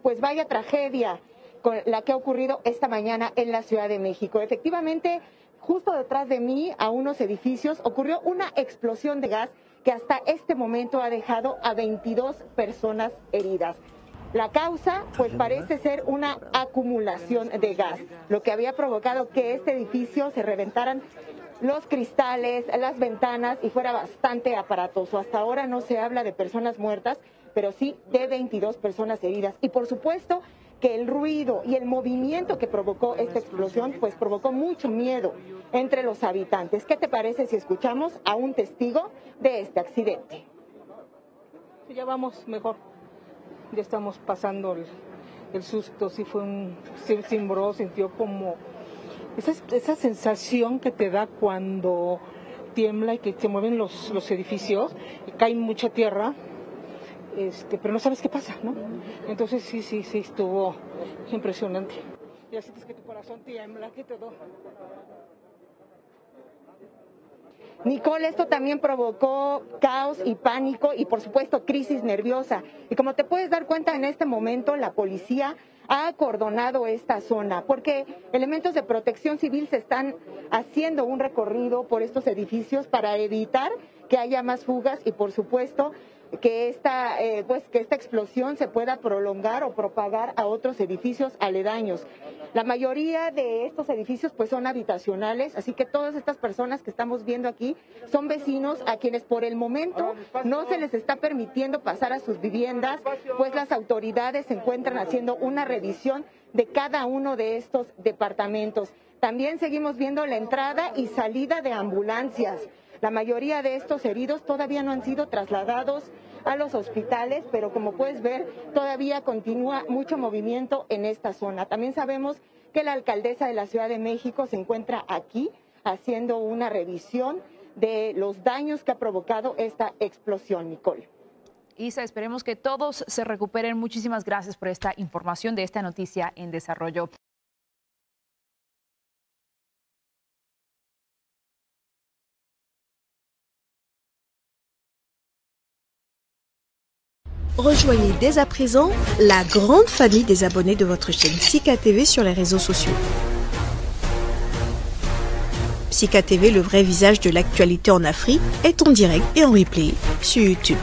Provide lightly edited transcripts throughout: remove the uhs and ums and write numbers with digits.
pues vaya tragedia con la que ha ocurrido esta mañana en la Ciudad de México. Efectivamente, justo detrás de mí, a unos edificios, ocurrió una explosión de gas que hasta este momento ha dejado a 22 personas heridas. La causa, pues parece ser una acumulación de gas, lo que había provocado que este edificio se reventaran los cristales, las ventanas y fuera bastante aparatoso. Hasta ahora no se habla de personas muertas, pero sí de 22 personas heridas. Y por supuesto que el ruido y el movimiento que provocó esta explosión, pues provocó mucho miedo entre los habitantes. ¿Qué te parece si escuchamos a un testigo de este accidente? Ya vamos mejor, ya estamos pasando el susto, sí fue sí cimbró, sintió como esa sensación que te da cuando tiembla y que se mueven los edificios, y cae mucha tierra, pero no sabes qué pasa, ¿no? Entonces sí, estuvo impresionante. Ya sientes que tu corazón tiembla, que todo. Nicole, esto también provocó caos y pánico y, por supuesto, crisis nerviosa. Y como te puedes dar cuenta, en este momento la policía ha acordonado esta zona porque elementos de protección civil se están haciendo un recorrido por estos edificios para evitar que haya más fugas y, por supuesto, que esta explosión se pueda prolongar o propagar a otros edificios aledaños. La mayoría de estos edificios pues son habitacionales, así que todas estas personas que estamos viendo aquí son vecinos a quienes por el momento no se les está permitiendo pasar a sus viviendas, pues las autoridades se encuentran haciendo una revisión de cada uno de estos departamentos. También seguimos viendo la entrada y salida de ambulancias. La mayoría de estos heridos todavía no han sido trasladados a los hospitales, pero como puedes ver, todavía continúa mucho movimiento en esta zona. También sabemos que la alcaldesa de la Ciudad de México se encuentra aquí haciendo una revisión de los daños que ha provocado esta explosión, Nicole. Isa, esperemos que todos se recuperen. Muchísimas gracias por esta información de esta noticia en desarrollo. Rejoignez dès à présent la grande famille des abonnés de votre chaîne Sika TV sur les réseaux sociaux. Sika TV, le vrai visage de l'actualité en Afrique, est en direct et en replay sur YouTube.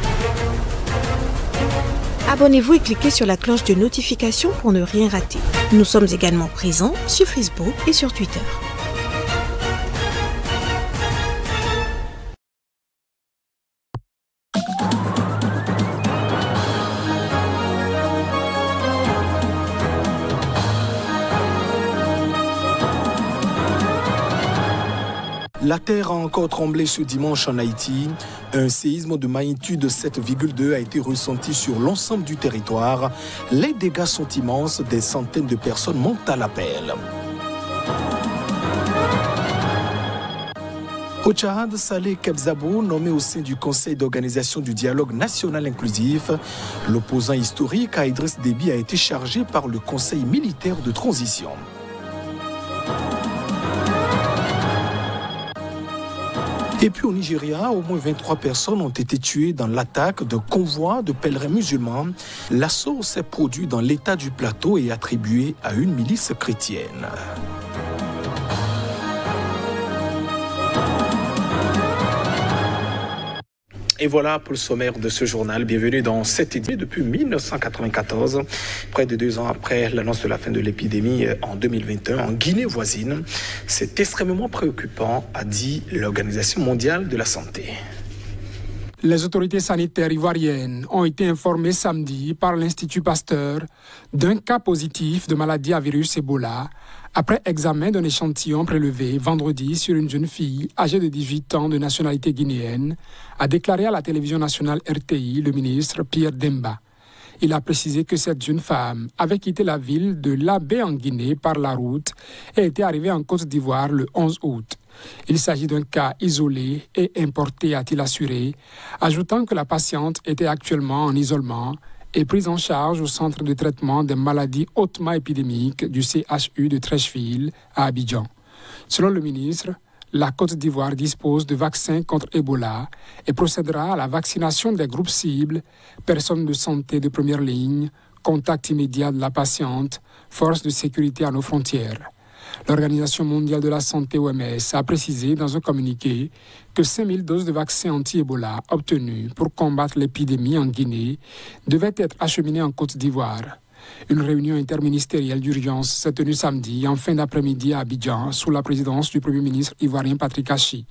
Abonnez-vous et cliquez sur la cloche de notification pour ne rien rater. Nous sommes également présents sur Facebook et sur Twitter. La terre a encore tremblé ce dimanche en Haïti. Un séisme de magnitude 7,2 a été ressenti sur l'ensemble du territoire. Les dégâts sont immenses, des centaines de personnes montent à l'appel. Au Tchad, Saleh Kebzabo, nommé au sein du Conseil d'organisation du dialogue national inclusif, l'opposant historique à Idriss Déby a été chargé par le Conseil militaire de transition. Et puis au Nigeria, au moins 23 personnes ont été tuées dans l'attaque d'un convoi de pèlerins musulmans. L'assaut s'est produit dans l'état du Plateau et attribué à une milice chrétienne. Et voilà pour le sommaire de ce journal. Bienvenue dans cette édition depuis 1994, près de 2 ans après l'annonce de la fin de l'épidémie en 2021 en Guinée voisine. C'est extrêmement préoccupant, a dit l'Organisation mondiale de la santé. Les autorités sanitaires ivoiriennes ont été informées samedi par l'Institut Pasteur d'un cas positif de maladie à virus Ebola après examen d'un échantillon prélevé vendredi sur une jeune fille âgée de 18 ans de nationalité guinéenne, a déclaré à la télévision nationale RTI le ministre Pierre Demba. Il a précisé que cette jeune femme avait quitté la ville de Labé en Guinée par la route et était arrivée en Côte d'Ivoire le 11 août. Il s'agit d'un cas isolé et importé, a-t-il assuré, ajoutant que la patiente était actuellement en isolement et prise en charge au centre de traitement des maladies hautement épidémiques du CHU de Treichville à Abidjan. Selon le ministre, la Côte d'Ivoire dispose de vaccins contre Ebola et procédera à la vaccination des groupes cibles, personnes de santé de première ligne, contact immédiat de la patiente, force de sécurité à nos frontières. L'Organisation mondiale de la santé OMS a précisé dans un communiqué que 5000 doses de vaccins anti-Ebola obtenues pour combattre l'épidémie en Guinée devaient être acheminées en Côte d'Ivoire. Une réunion interministérielle d'urgence s'est tenue samedi en fin d'après-midi à Abidjan sous la présidence du Premier ministre ivoirien Patrick Hachi.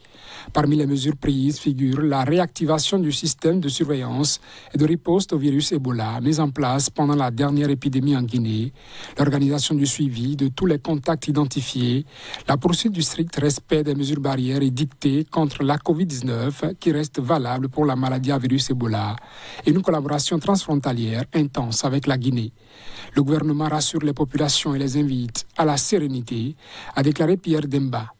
Parmi les mesures prises figure la réactivation du système de surveillance et de riposte au virus Ebola mis en place pendant la dernière épidémie en Guinée, l'organisation du suivi de tous les contacts identifiés, la poursuite du strict respect des mesures barrières édictées contre la Covid-19 qui reste valable pour la maladie à virus Ebola et une collaboration transfrontalière intense avec la Guinée. Le gouvernement rassure les populations et les invite à la sérénité, a déclaré Pierre Demba.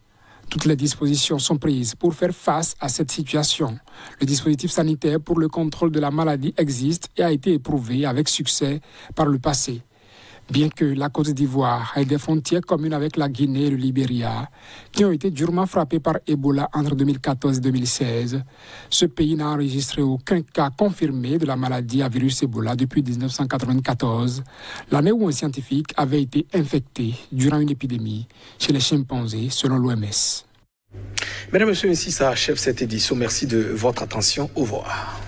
Toutes les dispositions sont prises pour faire face à cette situation. Le dispositif sanitaire pour le contrôle de la maladie existe et a été éprouvé avec succès par le passé. Bien que la Côte d'Ivoire ait des frontières communes avec la Guinée et le Libéria, qui ont été durement frappés par Ebola entre 2014 et 2016, ce pays n'a enregistré aucun cas confirmé de la maladie à virus Ebola depuis 1994, l'année où un scientifique avait été infecté durant une épidémie chez les chimpanzés, selon l'OMS. Mesdames et messieurs, ici ça achève cette édition. Merci de votre attention. Au revoir.